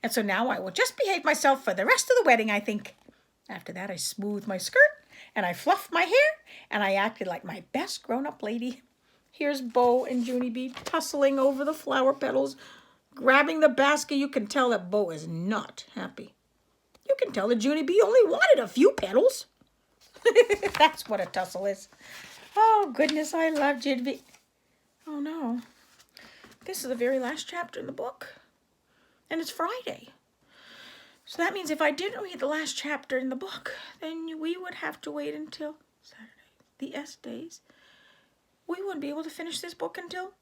And so now I will just behave myself for the rest of the wedding, I think. After that, I smoothed my skirt, and I fluffed my hair, and I acted like my best grown-up lady. Here's Bo and Junie B tussling over the flower petals, grabbing the basket. You can tell that Bo is not happy. You can tell that Junie B only wanted a few petals. That's what a tussle is. Oh, goodness, I love Junie B. Oh, no. This is the very last chapter in the book. And it's Friday. So that means if I didn't read the last chapter in the book, then we would have to wait until Saturday, the S days. We wouldn't be able to finish this book until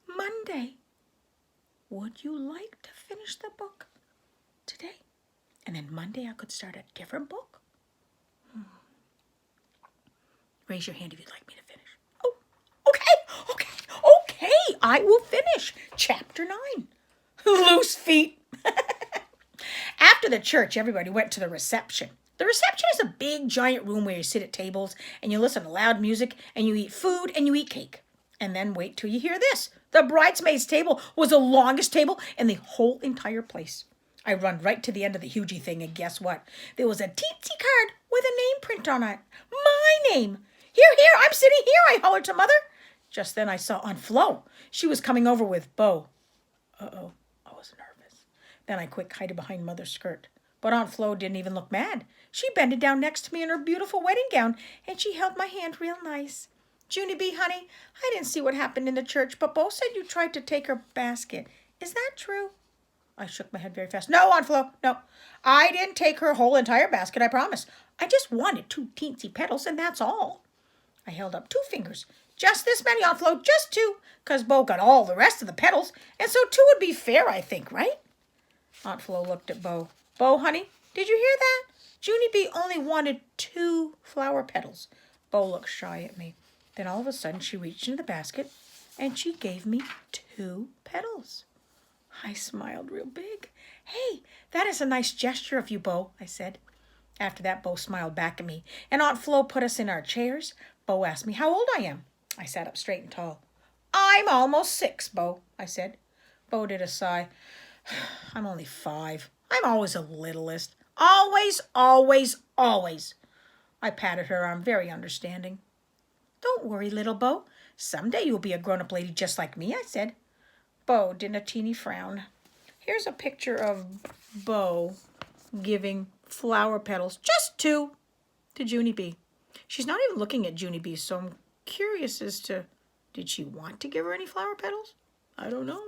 Monday. Would you like to finish the book today? And then Monday I could start a different book? Raise your hand if you'd like me to finish. Oh, okay. I will finish chapter 9. Loose feet. After the church, everybody went to the reception. The reception is a big, giant room where you sit at tables and you listen to loud music and you eat food and you eat cake. And then wait till you hear this. The bridesmaids' table was the longest table in the whole entire place. I run right to the end of the hugey thing, and guess what? There was a teensy card with a name print on it. My name. Here, I'm sitting here, I hollered to Mother. Just then I saw Aunt Flo. She was coming over with Bo. Uh-oh, I was nervous. Then I quick hid behind Mother's skirt. But Aunt Flo didn't even look mad. She bended down next to me in her beautiful wedding gown, and she held my hand real nice. Junie B, honey, I didn't see what happened in the church, but Bo said you tried to take her basket. Is that true? I shook my head very fast. No, Aunt Flo, no. I didn't take her whole entire basket, I promise. I just wanted 2 teensy petals, and that's all. I held up 2 fingers. Just this many, Aunt Flo, just 2, 'cause Bo got all the rest of the petals, and so 2 would be fair, I think, right? Aunt Flo looked at Bo. Bo, honey, did you hear that? Junie B only wanted 2 flower petals. Bo looked shy at me. Then all of a sudden she reached into the basket and she gave me 2 petals. I smiled real big. Hey, that is a nice gesture of you, Bo, I said. After that, Bo smiled back at me, and Aunt Flo put us in our chairs. Bo asked me how old I am. I sat up straight and tall. I'm almost 6, Bo, I said. Bo did a sigh. I'm only 5. I'm always the littlest. Always, always, always. I patted her arm, very understanding. Don't worry, little Bo. Someday you'll be a grown-up lady just like me, I said. Bo did a teeny frown. Here's a picture of Bo giving flower petals, just 2, to Junie B. She's not even looking at Junie B, so I'm curious as to, did she want to give her any flower petals? I don't know.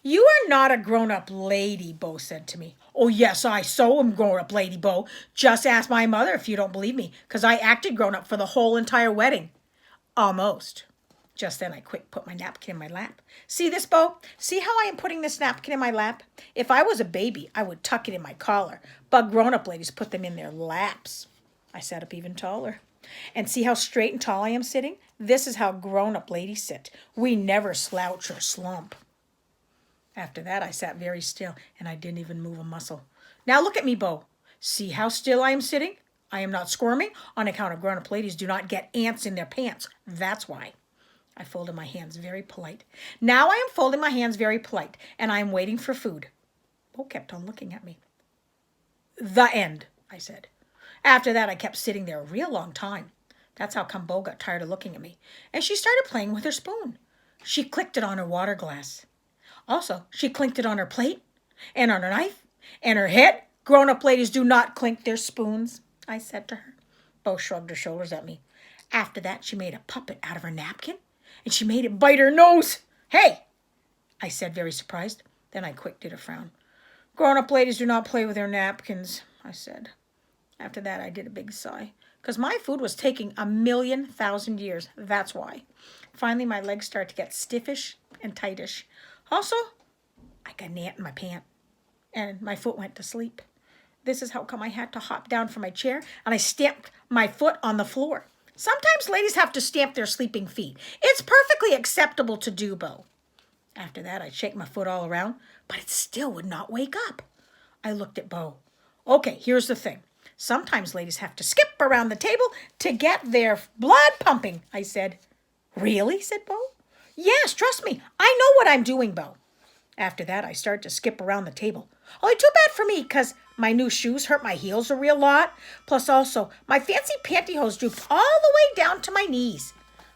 You are not a grown-up lady, Bo said to me. Oh, yes, I so am grown-up lady, Bo. Just ask my mother if you don't believe me, 'cause I acted grown-up for the whole entire wedding. Almost. Just then I quick put my napkin in my lap. See this, Bo? See how I am putting this napkin in my lap? If I was a baby, I would tuck it in my collar, but grown-up ladies put them in their laps. I sat up even taller. And see how straight and tall I am sitting? This is how grown-up ladies sit. We never slouch or slump. After that, I sat very still, and I didn't even move a muscle. Now look at me, Bo. See how still I am sitting? I am not squirming. On account of grown-up ladies do not get ants in their pants. That's why. I folded my hands very polite. Now I am folding my hands very polite, and I am waiting for food. Bo kept on looking at me. The end, I said. After that, I kept sitting there a real long time. That's how come Bo got tired of looking at me, and she started playing with her spoon. She clicked it on her water glass. Also, she clinked it on her plate, and on her knife, and her head. Grown-up ladies do not clink their spoons, I said to her. Bo shrugged her shoulders at me. After that, she made a puppet out of her napkin, and she made it bite her nose. Hey, I said, very surprised. Then I quick did a frown. Grown-up ladies do not play with their napkins, I said. After that, I did a big sigh, 'cause my food was taking 1,000,000 years. That's why. Finally, my legs started to get stiffish and tightish. Also, I got an ant in my pant, and my foot went to sleep. This is how come I had to hop down from my chair, and I stamped my foot on the floor. Sometimes ladies have to stamp their sleeping feet. It's perfectly acceptable to do, Bo. After that, I'd shake my foot all around, but it still would not wake up. I looked at Bo. Okay, here's the thing. Sometimes ladies have to skip around the table to get their blood pumping, I said. Really? Said Bo. Yes, trust me. I know what I'm doing, Bo. After that, I started to skip around the table. Only too bad for me, 'cause my new shoes hurt my heels a real lot. Plus also, my fancy pantyhose drooped all the way down to my knees.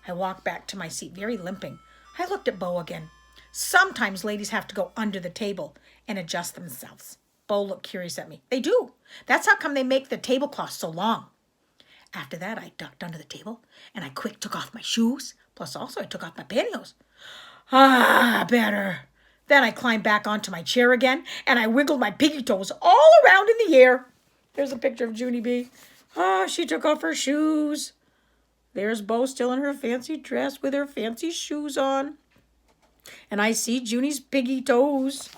I walked back to my seat, very limping. I looked at Bo again. Sometimes ladies have to go under the table and adjust themselves. Bo looked curious at me. They do. That's how come they make the tablecloth so long. After that, I ducked under the table, and I quick took off my shoes. Plus also, I took off my pantyhose. Ah, better. Then I climbed back onto my chair again, and I wiggled my piggy toes all around in the air. There's a picture of Junie B. Ah, she took off her shoes. There's Bo still in her fancy dress with her fancy shoes on. And I see Junie's piggy toes.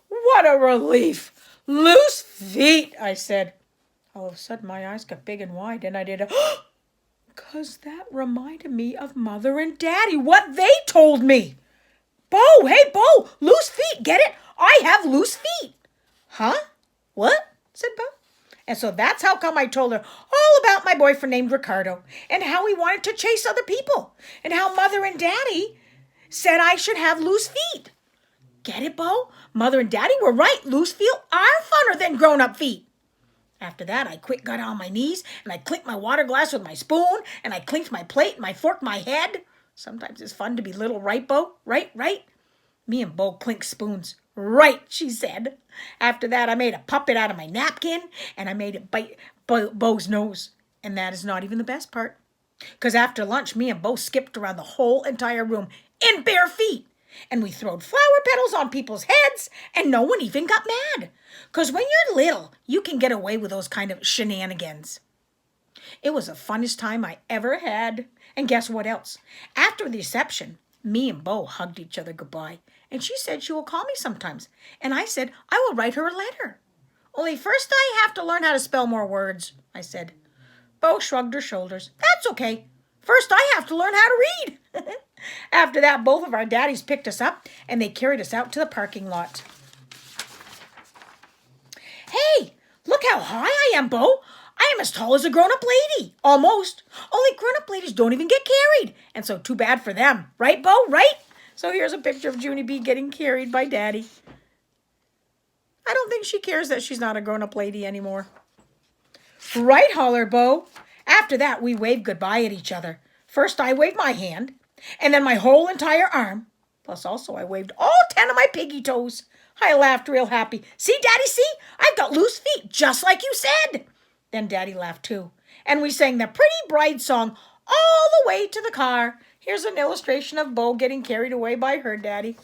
What a relief. Loose feet, I said. All of a sudden, my eyes got big and wide, and I did a... 'Cause that reminded me of Mother and Daddy, what they told me. Bo, hey, Bo, loose feet, get it? I have loose feet. Huh? What? Said Bo. And so that's how come I told her all about my boyfriend named Ricardo, and how he wanted to chase other people, and how Mother and Daddy said I should have loose feet. Get it, Bo? Mother and Daddy were right. Loose feet are funner than grown-up feet. After that, I quick got on my knees, and I clinked my water glass with my spoon, and I clinked my plate, and I forked my head. Sometimes it's fun to be little, right, Bo? Right? Me and Bo clinked spoons. Right, she said. After that, I made a puppet out of my napkin, and I made it bite Bo's nose. And that is not even the best part. 'Cause after lunch, me and Bo skipped around the whole entire room in bare feet. And we throwed flower petals on people's heads, and no one even got mad. 'Cause when you're little, you can get away with those kind of shenanigans. It was the funnest time I ever had. And guess what else? After the reception, me and Bo hugged each other goodbye. And she said she will call me sometimes. And I said I will write her a letter. Only first I have to learn how to spell more words, I said. Bo shrugged her shoulders. That's okay. First I have to learn how to read. After that, both of our daddies picked us up, and they carried us out to the parking lot. Hey, look how high I am, Bo. I am as tall as a grown-up lady. Almost. Only grown-up ladies don't even get carried. And so too bad for them. Right, Bo? Right? So here's a picture of Junie B getting carried by Daddy. I don't think she cares that she's not a grown-up lady anymore. Right, holler, Bo. After that, we waved goodbye at each other. First, I waved my hand, and then my whole entire arm. Plus also, I waved all 10 of my piggy toes. I laughed real happy. See, Daddy, see? I've got loose feet, just like you said. Then Daddy laughed too. And we sang the Pretty Bride song all the way to the car. Here's an illustration of Bo getting carried away by her daddy.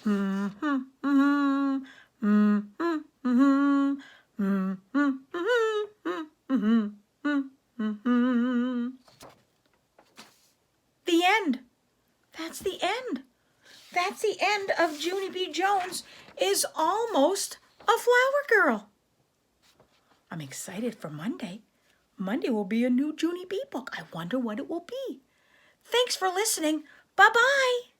The end. That's the end. That's the end of Junie B. Jones is Almost a Flower Girl. I'm excited for Monday. Monday will be a new Junie B book. I wonder what it will be. Thanks for listening. Bye-bye.